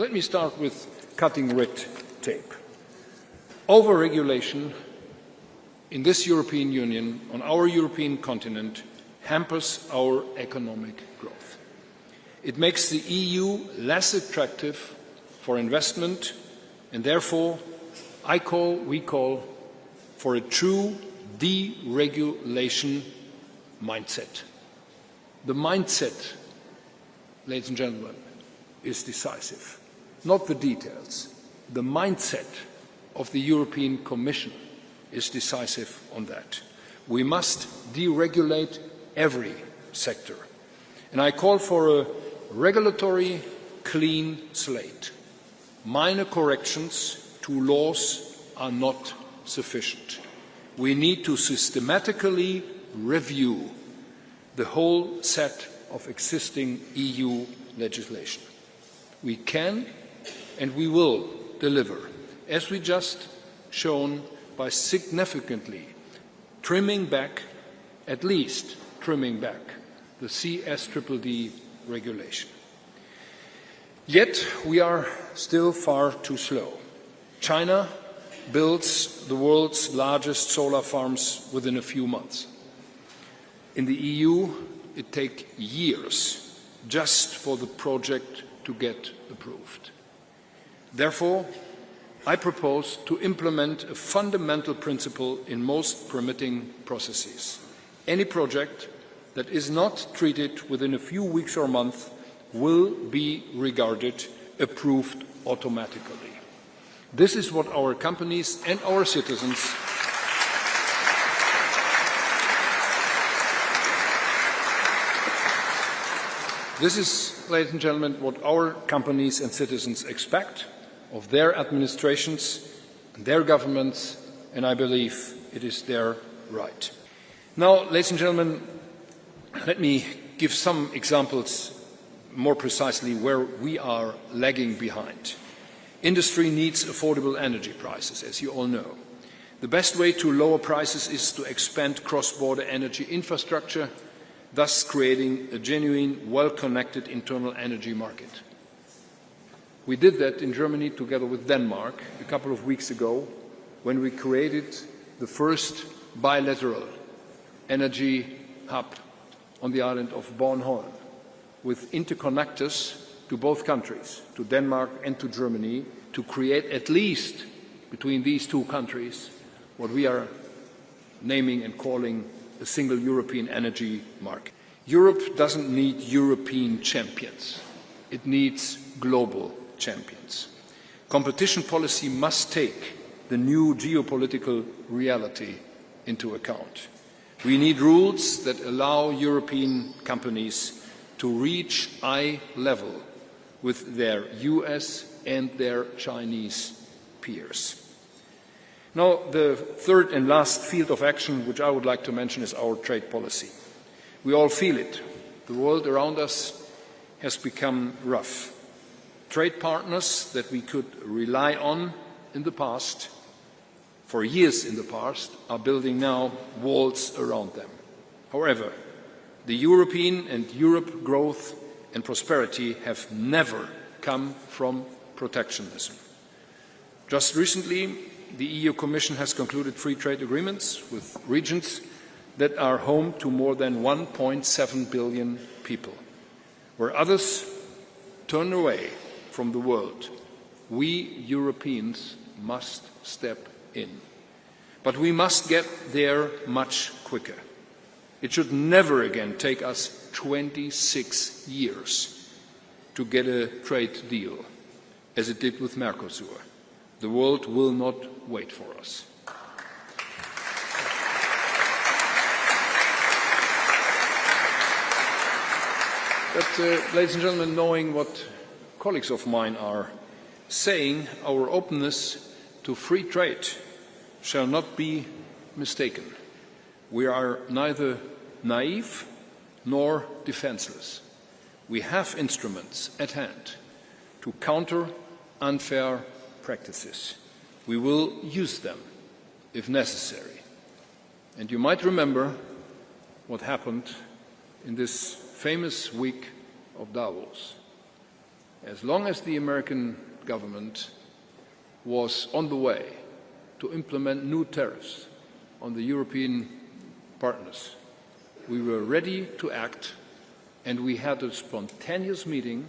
Let me start with cutting red tape. Overregulation in this European Union, on our European continent, hampers our economic growth. It makes the EU less attractive for investment, and therefore we call for a true deregulation mindset. The mindset, ladies and gentlemen, is decisive. Not the details. The mindset of the European Commission is decisive on that. We must deregulate every sector. And I call for a regulatory clean slate. Minor corrections to laws are not sufficient. We need to systematically review the whole set of existing EU legislation. We can and we will deliver, as we just shown, by significantly trimming back, at least trimming back, the CSDD regulation. Yet we are still far too slow. China builds the world's largest solar farms within a few months. In the EU, it takes years just for the project to get approved. Therefore, I propose to implement a fundamental principle in most permitting processes. Any project that is not treated within a few weeks or months will be regarded approved automatically. This is what our companies and our citizens This is, ladies and gentlemen, what our companies and citizens expect of their administrations and their governments, and I believe it is their right. Now, ladies and gentlemen, let me give some examples more precisely where we are lagging behind. Industry needs affordable energy prices, as you all know. The best way to lower prices is to expand cross-border energy infrastructure, thus creating a genuine, well-connected internal energy market. We did that in Germany together with Denmark a couple of weeks ago when we created the first bilateral energy hub on the island of Bornholm with interconnectors to both countries, to Denmark and to Germany, to create at least between these two countries what we are naming and calling a single European energy market. Europe doesn't need European champions. It needs global champions. Competition policy must take the new geopolitical reality into account. We need rules that allow European companies to reach eye level with their US and their Chinese peers. Now, the third and last field of action which I would like to mention is our trade policy. We all feel it. The world around us has become rough. Trade partners that we could rely on in the past, for years in the past, are building now walls around them. However, the European and Europe growth and prosperity have never come from protectionism. Just recently, the EU Commission has concluded free trade agreements with regions that are home to more than 1.7 billion people. Where others turn away from the world, we Europeans must step in. But we must get there much quicker. It should never again take us 26 years to get a trade deal, as it did with Mercosur. The world will not wait for us. But, ladies and gentlemen, knowing what colleagues of mine are saying, our openness to free trade shall not be mistaken. We are neither naive nor defenseless. We have instruments at hand to counter unfair practices. We will use them if necessary. And you might remember what happened in this famous week of Davos. As long as the American government was on the way to implement new tariffs on the European partners, we were ready to act, and we had a spontaneous meeting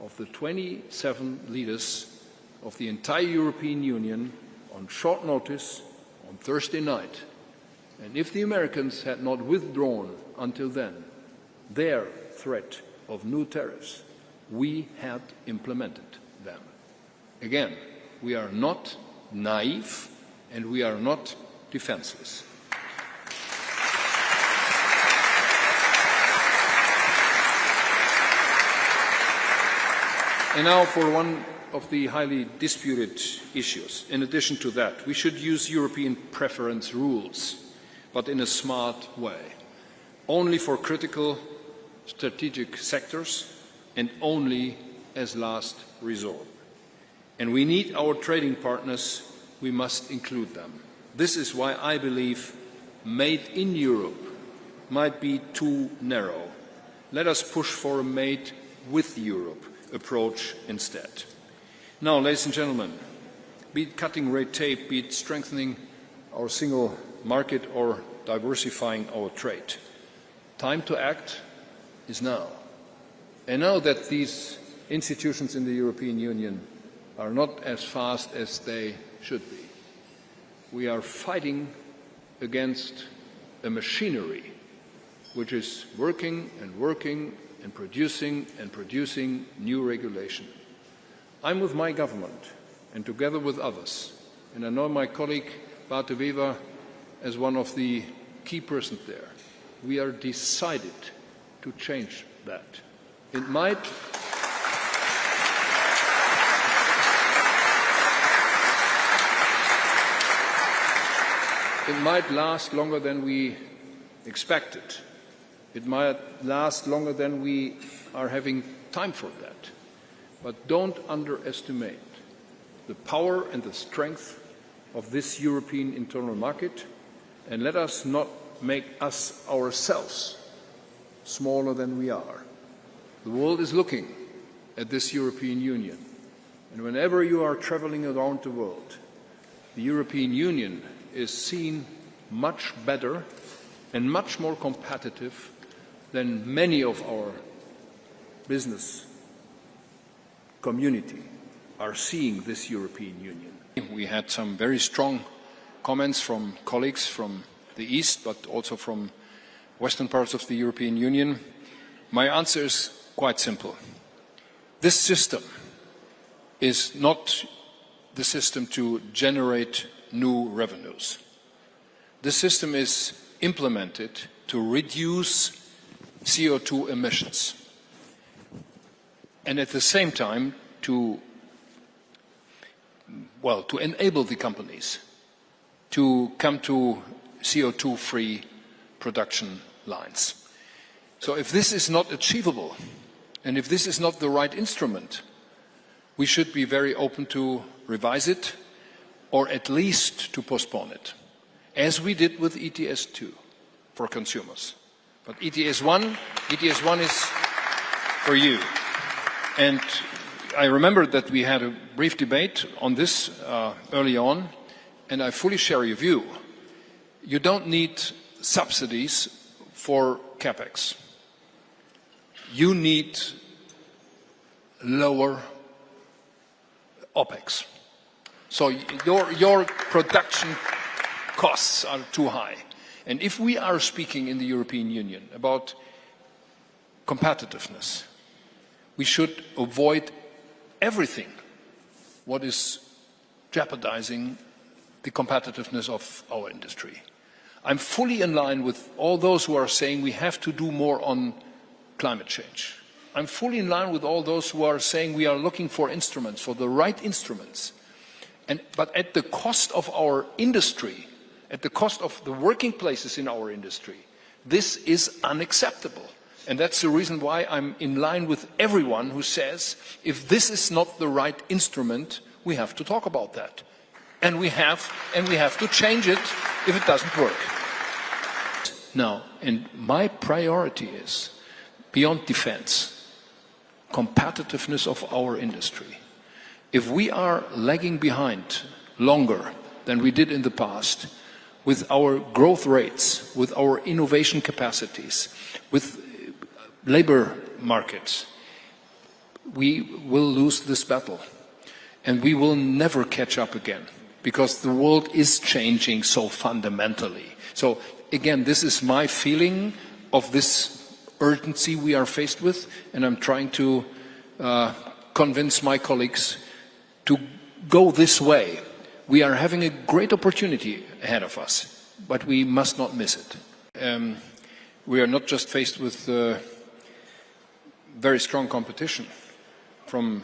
of the 27 leaders of the entire European Union on short notice on Thursday night. And if the Americans had not withdrawn until then their threat of new tariffs, we had implemented them. Again, we are not naive and we are not defenseless. And now for one of the highly disputed issues. In addition to that, we should use European preference rules, but in a smart way, only for critical strategic sectors and only as last resort. And we need our trading partners, we must include them. This is why I believe made in Europe might be too narrow. Let us push for a made with Europe approach instead. Now, ladies and gentlemen, be it cutting red tape, be it strengthening our single market or diversifying our trade, time to act is now. And now that these institutions in the European Union are not as fast as they should be, we are fighting against a machinery which is working and working and producing new regulation. I'm with my government and together with others, and I know my colleague Bart de Wever as one of the key persons there. We are decided to change that. It might last longer than we expected. It might last longer than we are having time for that. But don't underestimate the power and the strength of this European internal market, and let us not make us ourselves smaller than we are. The world is looking at this European Union, and whenever you are traveling around the world, the European Union is seen much better and much more competitive than many of our business community are seeing this European Union. We had some very strong comments from colleagues from the East, but also from western parts of the European Union. My answer is quite simple. This system is not the system to generate new revenues. The system is implemented to reduce CO2 emissions, and at the same time to enable the companies to come to CO2-free production lines. So if this is not achievable, and if this is not the right instrument, we should be very open to revise it, or at least to postpone it, as we did with ETS2 for consumers. But ETS1 is for you. And I remember that we had a brief debate on this early on, and I fully share your view. You don't need subsidies for capex. You need lower OPEX. So your production costs are too high. And if we are speaking in the European Union about competitiveness, we should avoid everything what is jeopardizing the competitiveness of our industry. I'm fully in line with all those who are saying we have to do more on climate change. I'm fully in line with all those who are saying we are looking for instruments, for the right instruments. But at the cost of our industry, at the cost of the working places in our industry, this is unacceptable. And that's the reason why I'm in line with everyone who says, if this is not the right instrument, we have to talk about that. And we have to change it if it doesn't work. Now, and my priority is, beyond defense, competitiveness of our industry. If we are lagging behind longer than we did in the past, with our growth rates, with our innovation capacities, with labor markets, we will lose this battle. And we will never catch up again, because the world is changing so fundamentally. So again, this is my feeling of this urgency we are faced with, and I'm trying to convince my colleagues to go this way. We are having a great opportunity ahead of us, but we must not miss it. We are not just faced with very strong competition from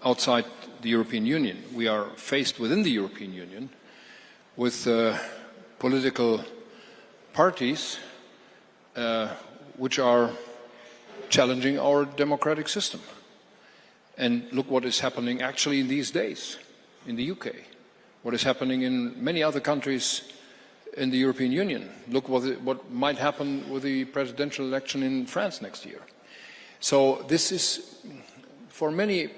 outside the European Union. We are faced within the European Union with political parties which are challenging our democratic system. And look what is happening actually in these days in the UK, what is happening in many other countries in the European Union. Look what might happen with the presidential election in France next year. So this is, for many,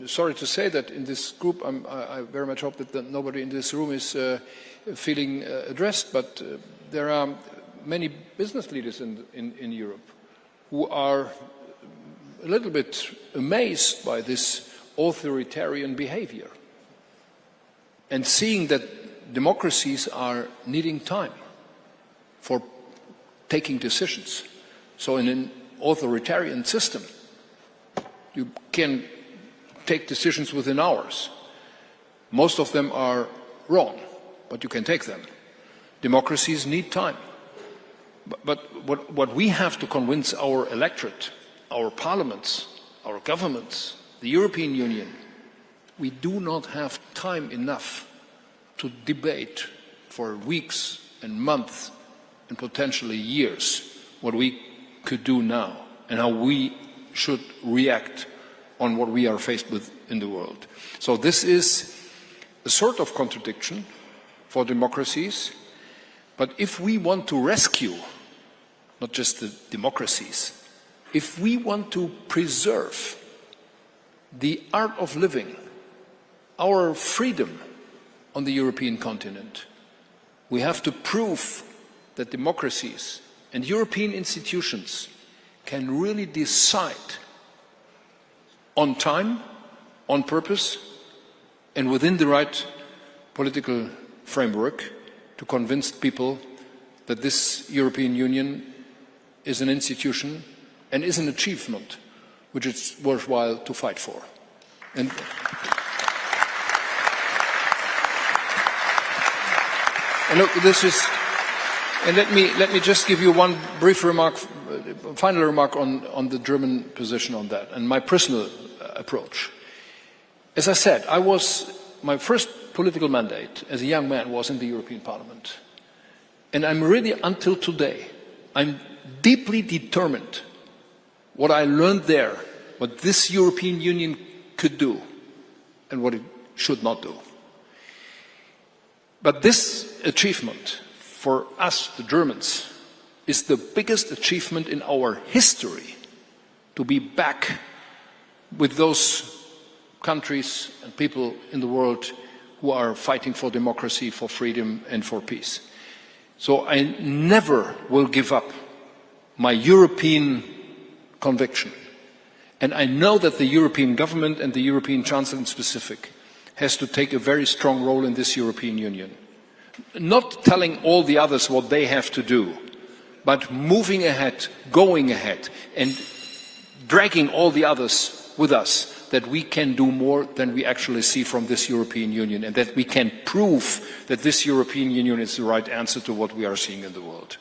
sorry to say that in this group, I very much hope that nobody in this room is feeling addressed, but there are many business leaders in Europe who are a little bit amazed by this authoritarian behavior and seeing that democracies are needing time for taking decisions. So in an authoritarian system, you can take decisions within hours. Most of them are wrong, but you can take them. Democracies need time. But what we have to convince our electorate, our parliaments, our governments, the European Union, we do not have time enough to debate for weeks and months and potentially years what we could do now and how we should react on what we are faced with in the world. So this is a sort of contradiction for democracies, but if we want to rescue not just the democracies, if we want to preserve the art of living, our freedom on the European continent, we have to prove that democracies and European institutions can really decide on time, on purpose, and within the right political framework to convince people that this European Union is an institution and is an achievement which is worthwhile to fight for. And look, this is, and let me just give you one brief remark, final remark on the German position on that and my personal approach. As I said, my first political mandate as a young man was in the European Parliament. And I'm really, until today, I'm deeply determined what I learned there, what this European Union could do and what it should not do. But this achievement for us, the Germans, is the biggest achievement in our history, to be back with those countries and people in the world who are fighting for democracy, for freedom and for peace. So I never will give up my European conviction. And I know that the European government and the European Chancellor in specific has to take a very strong role in this European Union. Not telling all the others what they have to do, but moving ahead, going ahead, and dragging all the others with us, that we can do more than we actually see from this European Union, and that we can prove that this European Union is the right answer to what we are seeing in the world.